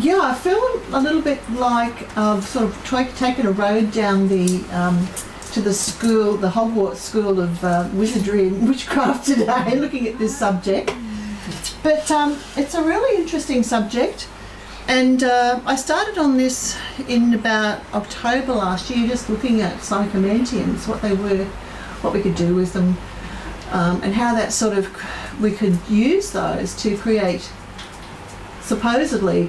Yeah, I feel a little bit like sort of taken a road down the to the school, the Hogwarts School of Wizardry and Witchcraft today, looking at this subject. But it's a really interesting subject, and I started on this in about October last year, just looking at Psychomanteums, what they were, what we could do with them, and how that sort of, we could use those to create supposedly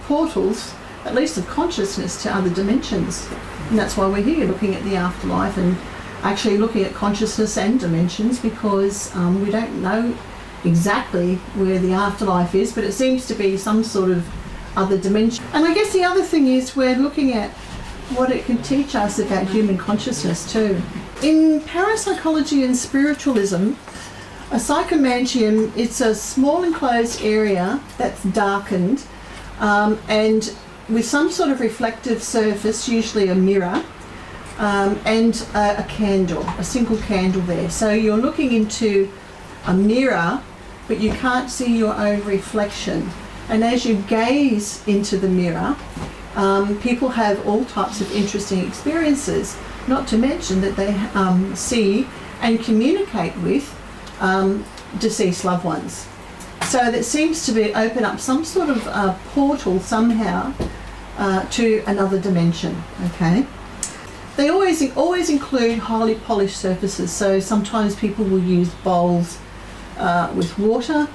portals, at least of consciousness, to other dimensions. And that's why we're here, looking at the afterlife and actually looking at consciousness and dimensions, because we don't know exactly where the afterlife is, but it seems to be some sort of other dimension. And I guess the other thing is we're looking at what it can teach us about human consciousness too. In parapsychology and spiritualism, a psychomanteum, it's a small enclosed area that's darkened and with some sort of reflective surface, usually a mirror, and a candle, a single candle there. So you're looking into a mirror, but you can't see your own reflection. And as you gaze into the mirror, people have all types of interesting experiences, not to mention that they see and communicate with deceased loved ones. So that seems to be open up some sort of portal somehow to another dimension, okay? They always include highly polished surfaces, so sometimes people will use bowls with water.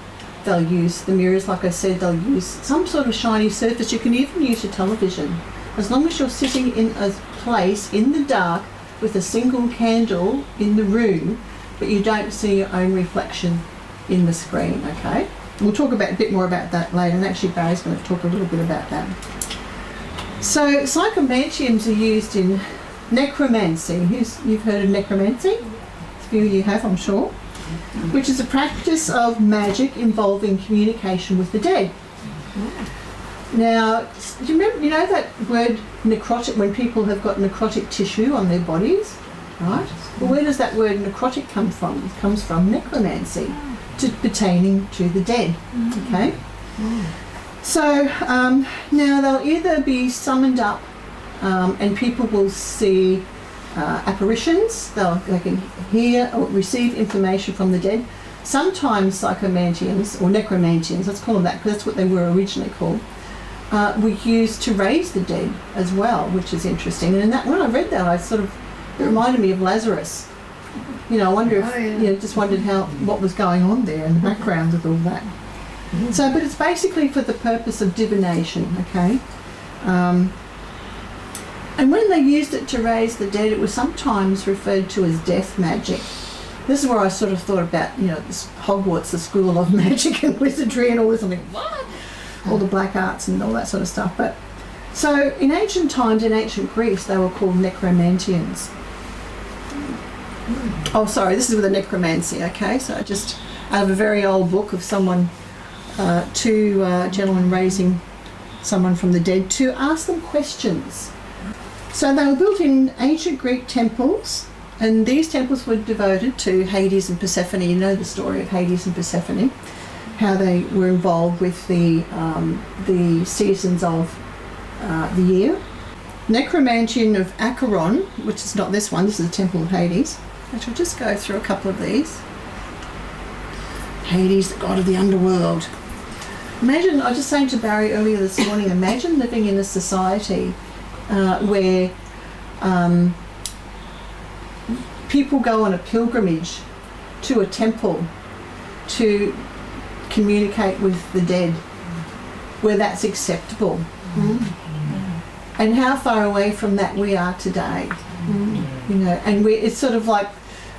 They'll use the mirrors, like I said, they'll use some sort of shiny surface. You can even use a television. As long as you're sitting in a place in the dark with a single candle in the room, but you don't see your own reflection in the screen, okay? We'll talk a bit more about that later, and actually Barry's going to talk a little bit about that. So psychomanteums are used in necromancy. You've heard of necromancy? A few of you have, I'm sure. Which is a practice of magic involving communication with the dead. Now, do you know that word necrotic, when people have got necrotic tissue on their bodies, right? Well, where does that word necrotic come from? It comes from necromancy, pertaining to the dead, okay? So now they'll either be summoned up and people will see apparitions, they can hear or receive information from the dead. Sometimes psychomanteums, or necromanteums, let's call them that because that's what they were originally called, were used to raise the dead as well, which is interesting. And when I read that, it reminded me of Lazarus. You know, I wonder if, just wondered what was going on there in the background with all that. So, but it's basically for the purpose of divination, okay? And when they used it to raise the dead, it was sometimes referred to as death magic. This is where I sort of thought about, this Hogwarts, the school of magic and wizardry and all this. I'm like, what? All the black arts and all that sort of stuff. But so in ancient times, in ancient Greece, they were called necromantians. Oh, sorry, this is with a necromancy, okay? So just out of a very old book of someone, two gentlemen raising someone from the dead to ask them questions. So they were built in ancient Greek temples, and these temples were devoted to Hades and Persephone. You know the story of Hades and Persephone, how they were involved with the seasons of the year. Necromanteum of Acheron, which is not this one, this is the Temple of Hades. I shall just go through a couple of these. Hades, the god of the underworld. Imagine, I was just saying to Barry earlier this morning, imagine living in a society where people go on a pilgrimage to a temple to communicate with the dead, where that's acceptable. And how far away from that we are today. And it's sort of like,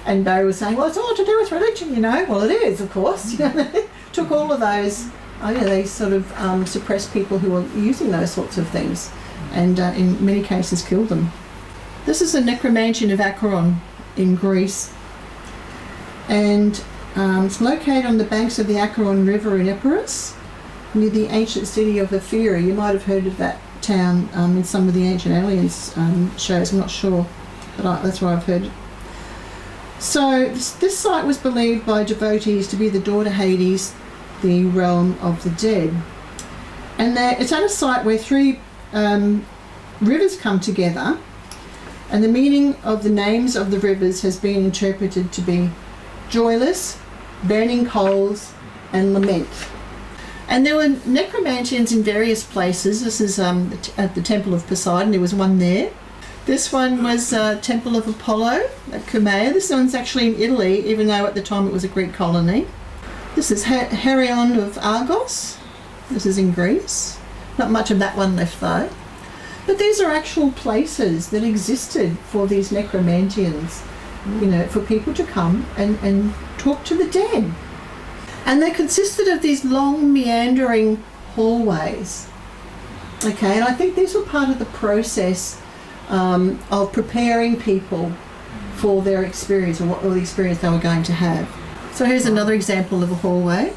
and Barry was saying, well, it's all to do with religion, Well, it is, of course. They took all of those, they sort of suppressed people who were using those sorts of things, and in many cases killed them. This is the Necromanteum of Acheron in Greece, and it's located on the banks of the Acheron River in Epirus, near the ancient city of Ephyra. You might have heard of that town in some of the Ancient Aliens shows, I'm not sure, but that's where I've heard it. So this site was believed by devotees to be the door to Hades, the realm of the dead. And it's at a site where three rivers come together, and the meaning of the names of the rivers has been interpreted to be joyless, burning coals, and lament. And there were necromantians in various places. This is at the Temple of Poseidon. There was one there. This one was Temple of Apollo at Cumaea. This one's actually in Italy, even though at the time it was a Greek colony. This is Heraion of Argos. This is in Greece. Not much of that one left though. But these are actual places that existed for these necromantians, you know, for people to come and talk to the dead. And they consisted of these long meandering hallways. Okay, and I think these were part of the process of preparing people for their experience, or the experience they were going to have. So here's another example of a hallway.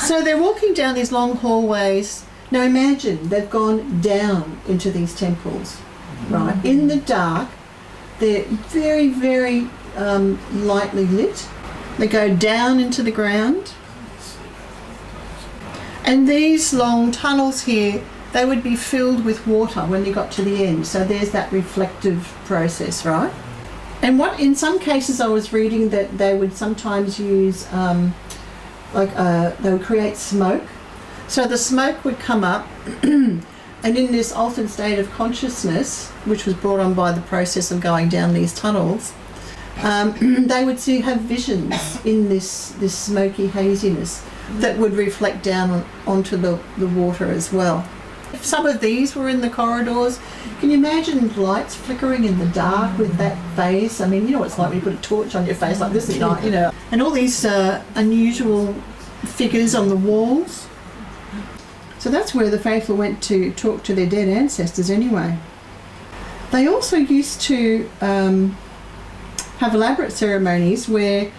So they're walking down these long hallways. Now imagine they've gone down into these temples, right? In the dark, they're very, very lightly lit. They go down into the ground. And these long tunnels here, they would be filled with water when you got to the end. So there's that reflective process, right? And what in some cases I was reading that they would sometimes use, they would create smoke. So the smoke would come up and in this altered state of consciousness, which was brought on by the process of going down these tunnels, they would have visions in this smoky haziness that would reflect down onto the water as well. Some of these were in the corridors. Can you imagine lights flickering in the dark with that face? I mean, you know what it's like when you put a torch on your face like this at night, you know. And all these unusual figures on the walls. So that's where the faithful went to talk to their dead ancestors anyway. They also used to have elaborate ceremonies where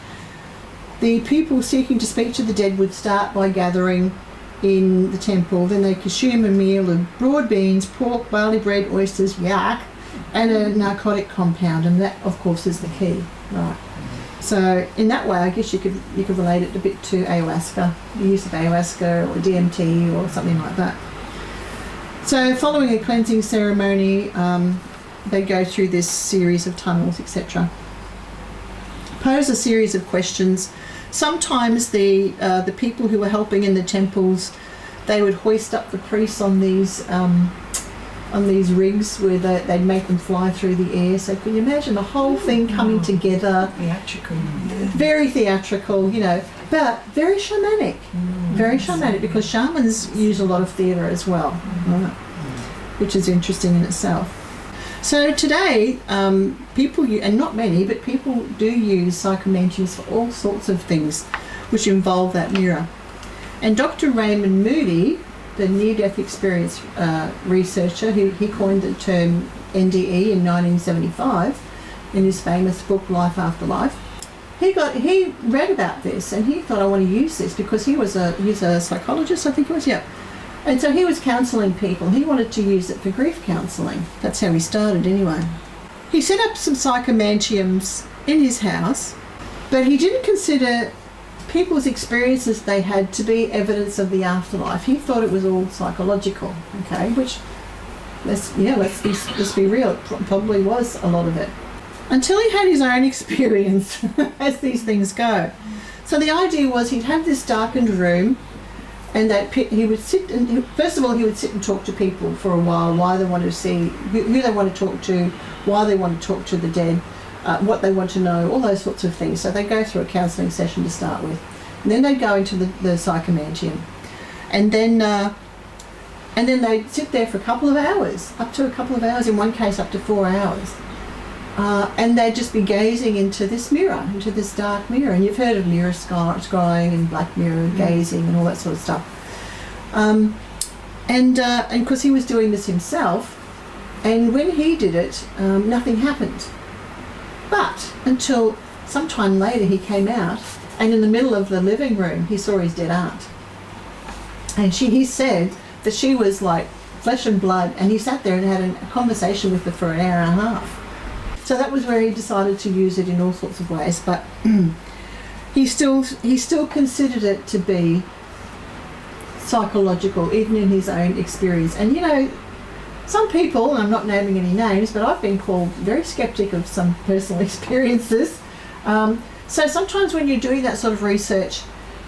the people seeking to speak to the dead would start by gathering in the temple. Then they consume a meal of broad beans, pork, barley bread, oysters, yak, and a narcotic compound, and that of course is the key, right? So in that way I guess you could relate it a bit to ayahuasca, the use of ayahuasca or DMT or something like that. So following a cleansing ceremony, they go through this series of tunnels, etc. Pose a series of questions. Sometimes the people who were helping in the temples, they would hoist up the priests on these rigs where they'd make them fly through the air. So can you imagine the whole thing coming together? Theatrical. Very theatrical, you know, but very shamanic. Very shamanic, because shamans use a lot of theatre as well, right? Which is interesting in itself. So today, people, and not many, but people do use psychomanteums for all sorts of things which involve that mirror. And Dr Raymond Moody, the near-death experience researcher, he coined the term NDE in 1975 in his famous book Life Afterlife. He read about this and he thought, I want to use this, because he's a psychologist, I think he was, yeah. And so he was counselling people. He wanted to use it for grief counselling. That's how he started anyway. He set up some psychomanteums in his house, but he didn't consider people's experiences they had to be evidence of the afterlife. He thought it was all psychological, okay, which, let's be real, it probably was a lot of it. Until he had his own experience, as these things go. So the idea was he'd have this darkened room, and that he would sit and, first of all, he would sit and talk to people for a while, why they want to see, who they want to talk to, why they want to talk to the dead, what they want to know, all those sorts of things. So they go through a counselling session to start with. And then they'd go into the Psychomanteum. And then they'd sit there for a couple of hours, up to a couple of hours, in one case up to 4 hours. And they'd just be gazing into this mirror, into this dark mirror. And you've heard of mirror scrying and black mirror gazing and all that sort of stuff. And because he was doing this himself, and when he did it, nothing happened. But until sometime later he came out, and in the middle of the living room he saw his dead aunt. And he said that she was like flesh and blood, and he sat there and had a conversation with her for an hour and a half. So that was where he decided to use it in all sorts of ways, but he still considered it to be psychological, even in his own experience. And you know, some people, and I'm not naming any names, but I've been called very skeptic of some personal experiences. So sometimes when you're doing that sort of research,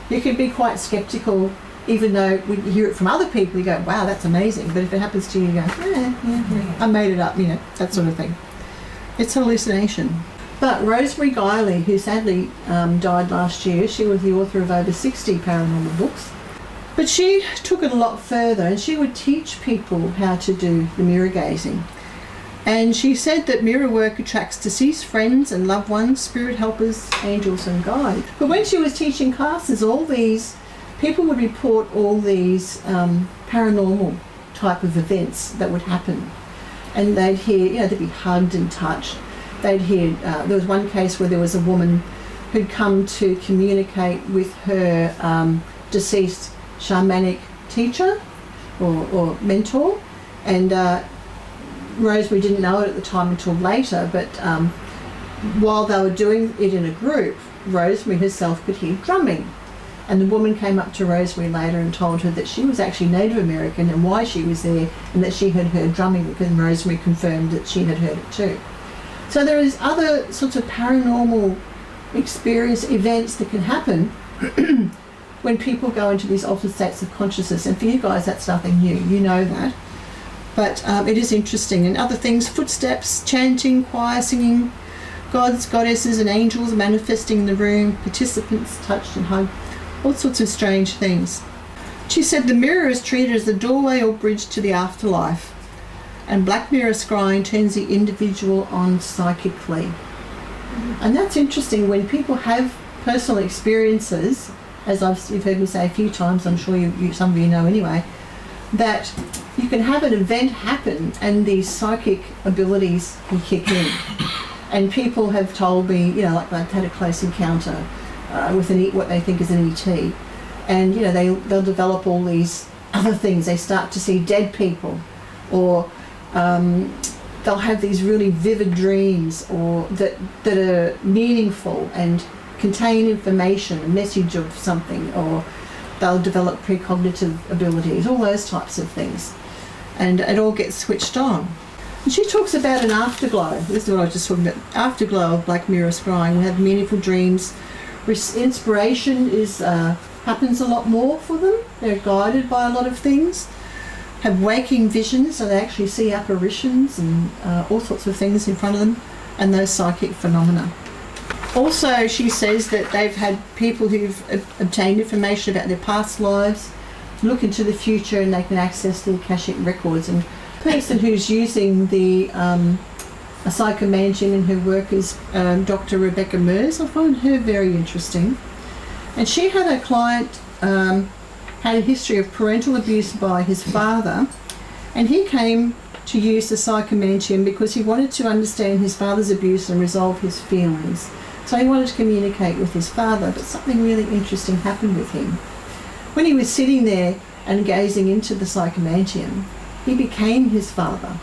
you can be quite skeptical, even though when you hear it from other people, you go, wow, that's amazing. But if it happens to you, you go, yeah, I made it up, you know, that sort of thing. It's a hallucination. But Rosemary Guiley, who sadly died last year, she was the author of over 60 paranormal books. But she took it a lot further, and she would teach people how to do the mirror gazing. And she said that mirror work attracts deceased friends and loved ones, spirit helpers, angels and guides. But when she was teaching classes, all these people would report all these paranormal type of events that would happen. And they'd hear, you know, they'd be hugged and touched. They'd hear, there was one case where there was a woman who'd come to communicate with her deceased shamanic teacher or mentor, and Rosemary didn't know it at the time until later, but while they were doing it in a group, Rosemary herself could hear drumming. And the woman came up to Rosemary later and told her that she was actually Native American and why she was there, and that she had heard drumming, because Rosemary confirmed that she had heard it too. So there is other sorts of paranormal experience events that can happen when people go into these altered states of consciousness. And for you guys, that's nothing new, you know that. But it is interesting. And other things, footsteps, chanting, choir singing, gods, goddesses and angels manifesting in the room, participants touched and hugged, all sorts of strange things. She said the mirror is treated as the doorway or bridge to the afterlife, and black mirror scrying turns the individual on psychically. And that's interesting. When people have personal experiences, as you've heard me say a few times, I'm sure some of you know anyway, that you can have an event happen and these psychic abilities can kick in. And people have told me, you know, like they've had a close encounter with what they think is an ET, and you know they'll develop all these other things. They start to see dead people, or they'll have these really vivid dreams, or that are meaningful and contain information, a message of something, or they'll develop precognitive abilities, all those types of things, and it all gets switched on. And she talks about an afterglow. This is what I was just talking about. Afterglow of black mirror scrying. We have meaningful dreams. Inspiration happens a lot more for them. They're guided by a lot of things. Have waking visions, so they actually see apparitions and all sorts of things in front of them, and those psychic phenomena. Also, she says that they've had people who've obtained information about their past lives, look into the future, and they can access the Akashic records. And the person who's using the Psychomanteum in her work is Dr Rebecca Mers. I find her very interesting. And she had a client had a history of parental abuse by his father, and he came to use the Psychomanteum because he wanted to understand his father's abuse and resolve his feelings. So he wanted to communicate with his father, but something really interesting happened with him. When he was sitting there and gazing into the Psychomanteum, he became his father.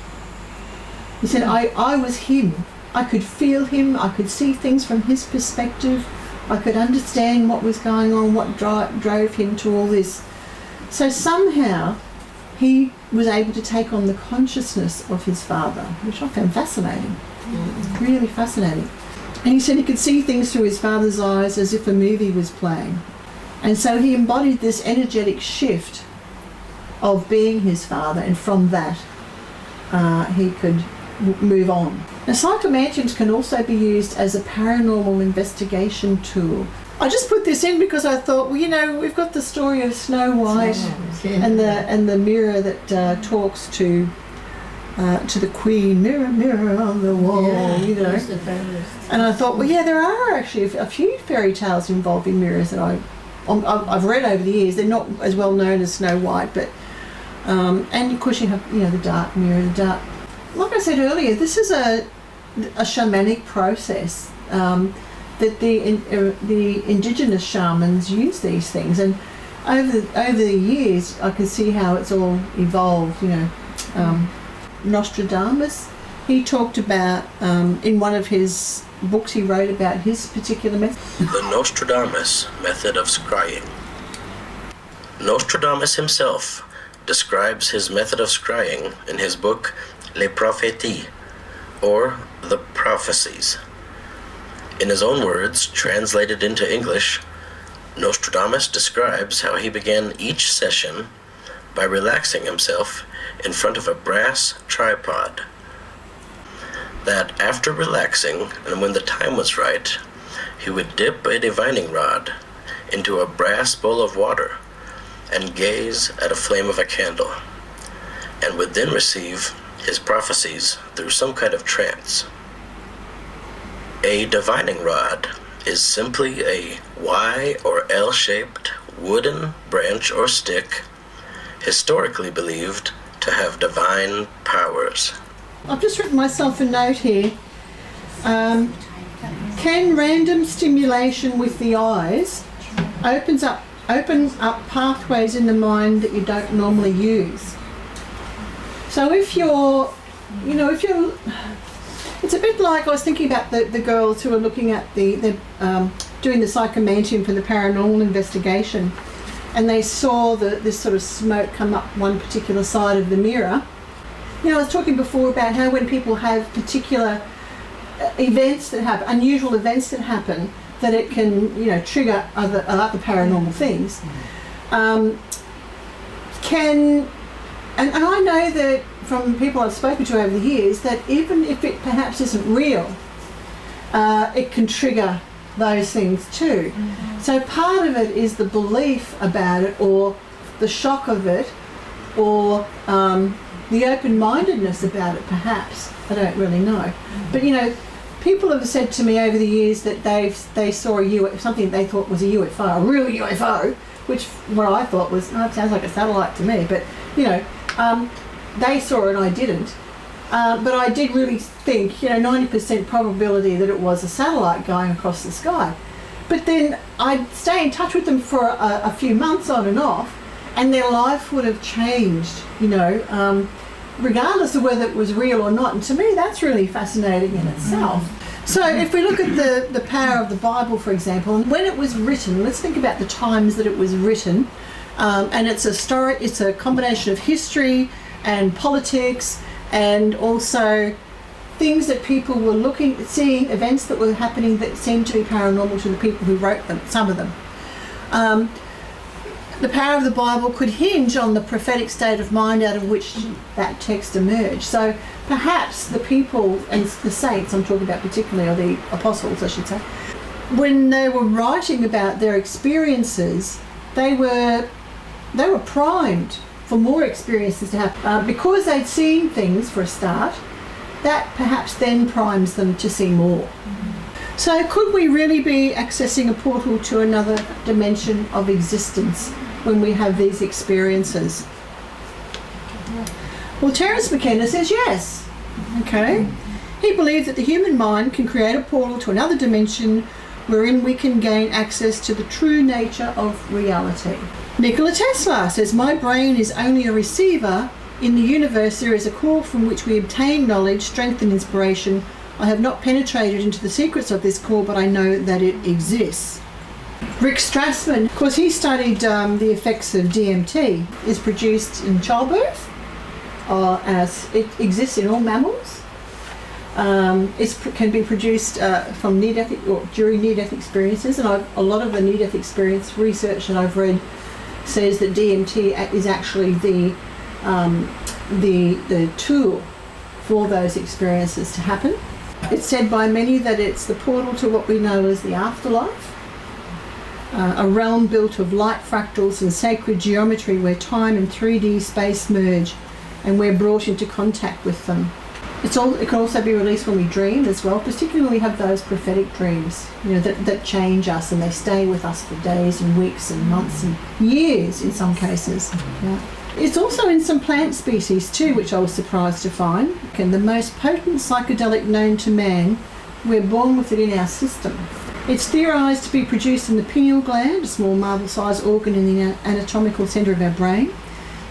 He said, I was him. I could feel him. I could see things from his perspective. I could understand what was going on, what drove him to all this. So somehow he was able to take on the consciousness of his father, which I found fascinating, really fascinating. And he said he could see things through his father's eyes as if a movie was playing. And so he embodied this energetic shift of being his father, and from that he could move on. Now, Psychomanteums can also be used as a paranormal investigation tool. I just put this in because I thought, well, you know, we've got the story of Snow White and the mirror that talks to the Queen, mirror, mirror on the wall, you know. And I thought, well, yeah, there are actually a few fairy tales involving mirrors that I've read over the years. They're not as well known as Snow White, but and of course you have, you know, the dark mirror, the dark. Like I said earlier, this is a shamanic process that the indigenous shamans use these things, and over the years I can see how it's all evolved. You know, Nostradamus, he talked about in one of his books he wrote about his particular method. The Nostradamus method of scrying. Nostradamus himself describes his method of scrying in his book Les Prophéties, or The Prophecies. In his own words, translated into English, Nostradamus describes how he began each session by relaxing himself in front of a brass tripod. That after relaxing, and when the time was right, he would dip a divining rod into a brass bowl of water and gaze at a flame of a candle, and would then receive his prophecies through some kind of trance. A divining rod is simply a Y or L-shaped wooden branch or stick historically believed to have divine powers. I've just written myself a note here. Can random stimulation with the eyes opens up pathways in the mind that you don't normally use? So if you're, it's a bit like I was thinking about the girls who are looking at the doing the Psychomanteum for the paranormal investigation, and they saw this sort of smoke come up one particular side of the mirror. I was talking before about how when people have particular events that happen, unusual events that happen, that it can, trigger other paranormal things. And I know that from people I've spoken to over the years that even if it perhaps isn't real, it can trigger those things too. Mm-hmm. So part of it is the belief about it, or the shock of it, or the open-mindedness about it perhaps. I don't really know. Mm-hmm. But people have said to me over the years that they saw something they thought was a UFO, a real UFO, which what I thought was, it sounds like a satellite to me, but they saw it and I didn't. But I did really think, 90% probability that it was a satellite going across the sky. But then I'd stay in touch with them for a few months on and off, and their life would have changed, regardless of whether it was real or not. And to me, that's really fascinating in itself. So if we look at the power of the Bible, for example, and when it was written, let's think about the times that it was written. And it's a combination of history and politics, and also things that people were seeing, events that were happening that seemed to be paranormal to the people who wrote them, some of them. The power of the Bible could hinge on the prophetic state of mind out of which that text emerged. So perhaps the people, and the saints I'm talking about particularly, or the apostles I should say, when they were writing about their experiences, they were primed for more experiences to happen. Because they'd seen things for a start, that perhaps then primes them to see more. Mm-hmm. So could we really be accessing a portal to another dimension of existence when we have these experiences? Well, Terence McKenna says yes. Okay. He believes that the human mind can create a portal to another dimension wherein we can gain access to the true nature of reality. Nikola Tesla says, my brain is only a receiver. In the universe there is a core from which we obtain knowledge, strength and inspiration. I have not penetrated into the secrets of this core, but I know that it exists. Rick Strassman, of course, he studied the effects of DMT. Is produced in childbirth, as it exists in all mammals. It can be produced from near-death or during near-death experiences, and a lot of the near-death experience research that I've read says that DMT is actually the tool for those experiences to happen. It's said by many that it's the portal to what we know as the afterlife, a realm built of light fractals and sacred geometry where time and 3D space merge, and we're brought into contact with them. It can also be released when we dream as well, particularly when we have those prophetic dreams, that change us, and they stay with us for days and weeks and months and years in some cases. Yeah. It's also in some plant species too, which I was surprised to find. And the most potent psychedelic known to man, we're born with it in our system. It's theorised to be produced in the pineal gland, a small marble-sized organ in the anatomical centre of our brain.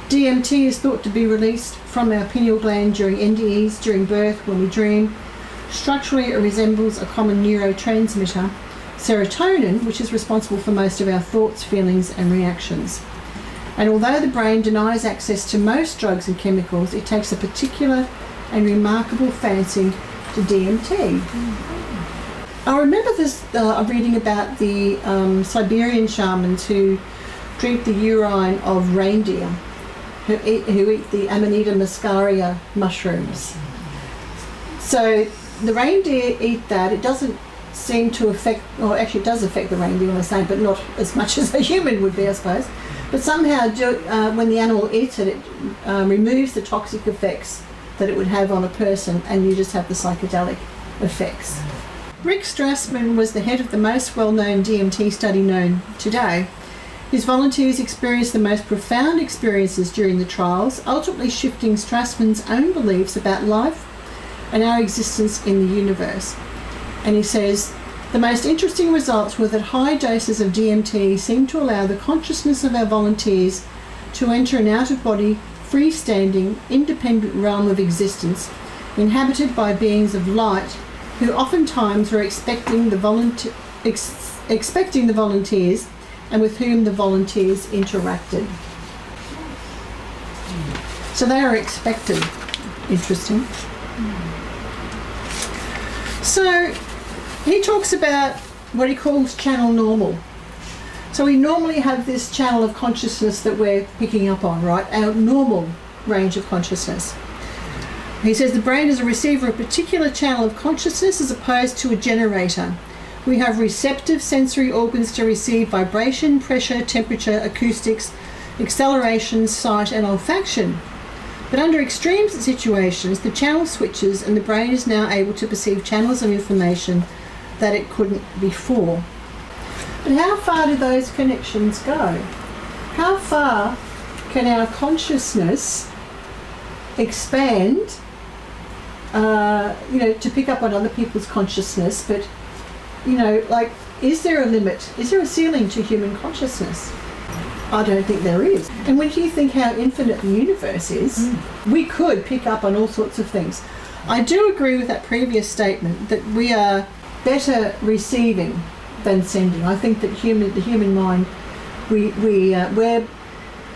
DMT is thought to be released from our pineal gland during NDEs, during birth, when we dream. Structurally, it resembles a common neurotransmitter, serotonin, which is responsible for most of our thoughts, feelings and reactions. And although the brain denies access to most drugs and chemicals, it takes a particular and remarkable fancy to DMT. I remember this reading about the Siberian shamans who drink the urine of reindeer, who eat the Amanita muscaria mushrooms. So the reindeer eat that. It doesn't seem to affect, or actually it does affect the reindeer, I say, but not as much as a human would be, I suppose. But somehow when the animal eats it, it removes the toxic effects that it would have on a person, and you just have the psychedelic effects. Rick Strassman was the head of the most well-known DMT study known today. His volunteers experienced the most profound experiences during the trials, ultimately shifting Strassman's own beliefs about life and our existence in the universe. And he says, the most interesting results were that high doses of DMT seemed to allow the consciousness of our volunteers to enter an out-of-body, freestanding, independent realm of existence inhabited by beings of light who oftentimes were expecting the volunteers and with whom the volunteers interacted. So they are expected. Interesting. So he talks about what he calls channel normal. So we normally have this channel of consciousness that we're picking up on, right? Our normal range of consciousness. He says the brain is a receiver of a particular channel of consciousness as opposed to a generator. We have receptive sensory organs to receive vibration, pressure, temperature, acoustics, acceleration, sight and olfaction. But under extreme situations, the channel switches and the brain is now able to perceive channels of information that it couldn't before. But how far do those connections go? How far can our consciousness expand, to pick up on other people's consciousness, but, is there a limit? Is there a ceiling to human consciousness? I don't think there is. And when you think how infinite the universe is, we could pick up on all sorts of things. I do agree with that previous statement that we are better receiving than sending. I think that the human mind, we're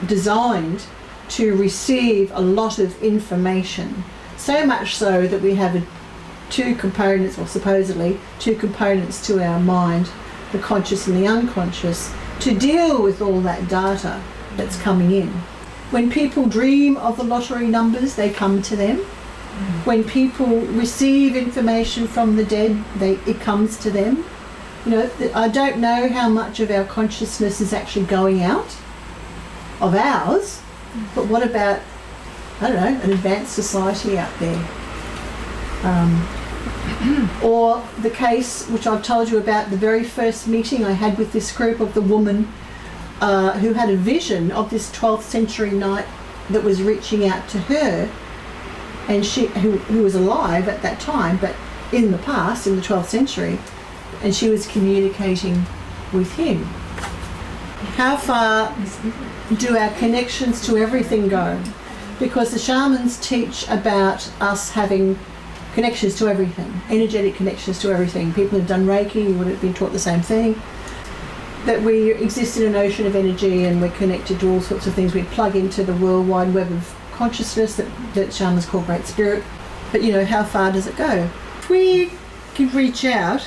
designed to receive a lot of information, so much so that we have two components, or supposedly two components to our mind, the conscious and the unconscious, to deal with all that data that's coming in. When people dream of the lottery numbers, they come to them. When people receive information from the dead, it comes to them. I don't know how much of our consciousness is actually going out of ours, but what about, an advanced society out there? Or the case which I've told you about, the very first meeting I had with this group of the woman who had a vision of this 12th century knight that was reaching out to her, and who was alive at that time, but in the past, in the 12th century, and she was communicating with him. How far do our connections to everything go? Because the shamans teach about us having connections to everything, energetic connections to everything. People who've done Reiki would have been taught the same thing, that we exist in an ocean of energy and we're connected to all sorts of things. We plug into the worldwide web of consciousness that shamans call Great Spirit. But how far does it go? If we could reach out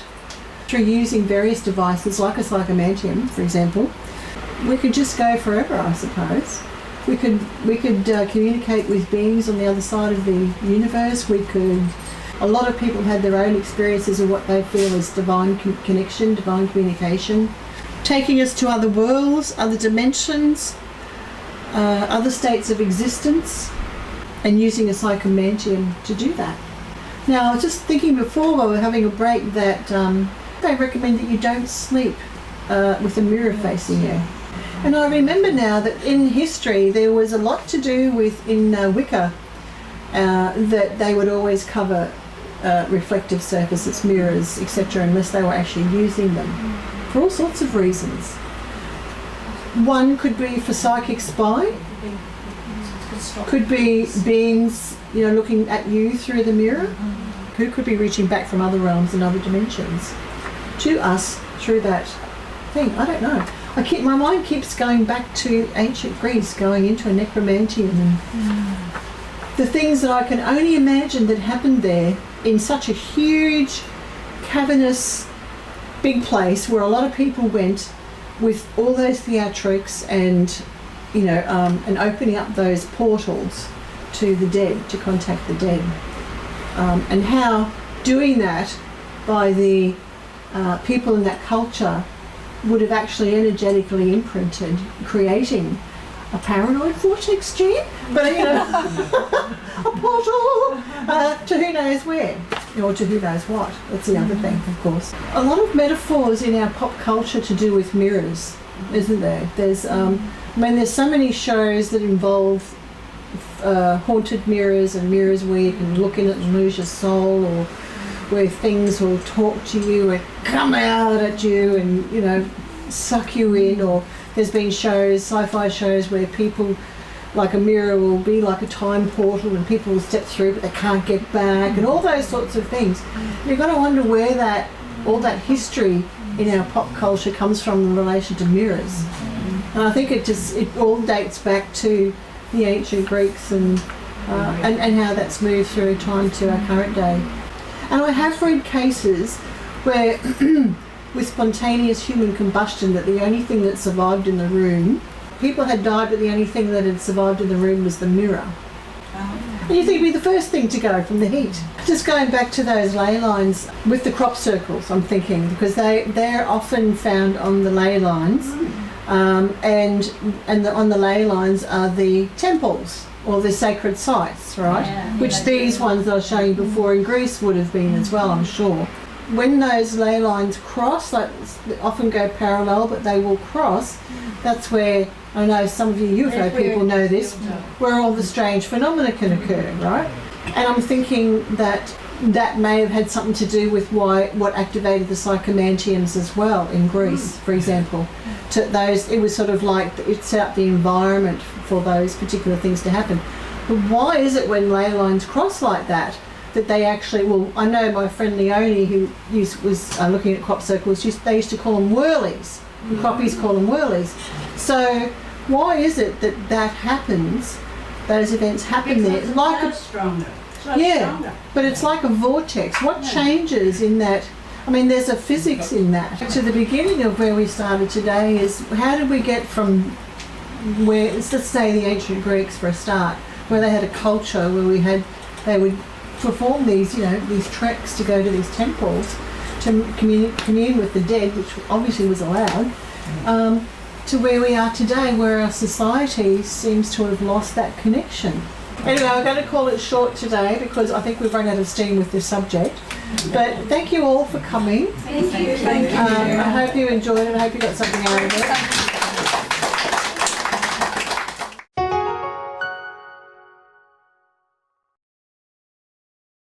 through using various devices like a Psychomanteum, for example, we could just go forever, I suppose. We could communicate with beings on the other side of the universe. A lot of people had their own experiences of what they feel is divine connection, divine communication, taking us to other worlds, other dimensions, other states of existence, and using a Psychomanteum to do that. Now, I was just thinking before while we were having a break that they recommend that you don't sleep with a mirror facing you. And I remember now that in history there was a lot to do with, in Wicca, that they would always cover reflective surfaces, mirrors, etc., unless they were actually using them for all sorts of reasons. One could be for psychic spy, could be beings, looking at you through the mirror, who could be reaching back from other realms and other dimensions to us through that thing. I don't know. my mind keeps going back to ancient Greece, going into a necromantium, and the things that I can only imagine that happened there in such a huge, cavernous, big place where a lot of people went with all those theatrics and, and opening up those portals to the dead, to contact the dead, and how doing that by the people in that culture would have actually energetically imprinted, creating a paranoid vortex, Jean, but a portal to who knows where, or to who knows what. That's the other thing, of course. A lot of metaphors in our pop culture to do with mirrors, isn't there? There's, there's so many shows that involve haunted mirrors and mirrors where you can look in it and lose your soul, or where things will talk to you and come out at you and, suck you in. Or there's been shows, sci-fi shows, where people, like a mirror will be like a time portal and people will step through but they can't get back, and all those sorts of things. You've got to wonder where all that history in our pop culture comes from in relation to mirrors. And I think it all dates back to the ancient Greeks and how that's moved through time to our current day. And I have read cases where with spontaneous human combustion, that the only thing that survived in the room, people had died but the only thing that had survived in the room was the mirror. And you think it'd be the first thing to go from the heat. Just going back to those ley lines with the crop circles, I'm thinking, because they're often found on the ley lines, and on the ley lines are the temples or the sacred sites, right? Yeah, which these ones that I was showing you before in Greece would have been as well, I'm sure. When those ley lines cross, like they often go parallel, but they will cross, that's where, I know some of you UFO people know this, where all the strange phenomena can occur, right? And I'm thinking that may have had something to do with what activated the Psychomanteums as well in Greece, for example. It was sort of like it set up the environment for those particular things to happen. But why is it when ley lines cross like that they actually, well, I know my friend Leonie, who was looking at crop circles, they used to call them whirlies. The croppies call them whirlies. So why is it that happens, those events happen there? It's like stronger. Stronger. But it's like a vortex. What changes in that? I mean, there's a physics in that. To the beginning of where we started today is, how did we get from where, let's say the ancient Greeks for a start, where they had a culture where they would perform these treks to go to these temples to commune with the dead, which obviously was allowed, to where we are today, where our society seems to have lost that connection. Anyway, I'm going to call it short today because I think we've run out of steam with this subject. But thank you all for coming. Thank you. I hope you enjoyed it. I hope you got something out of it.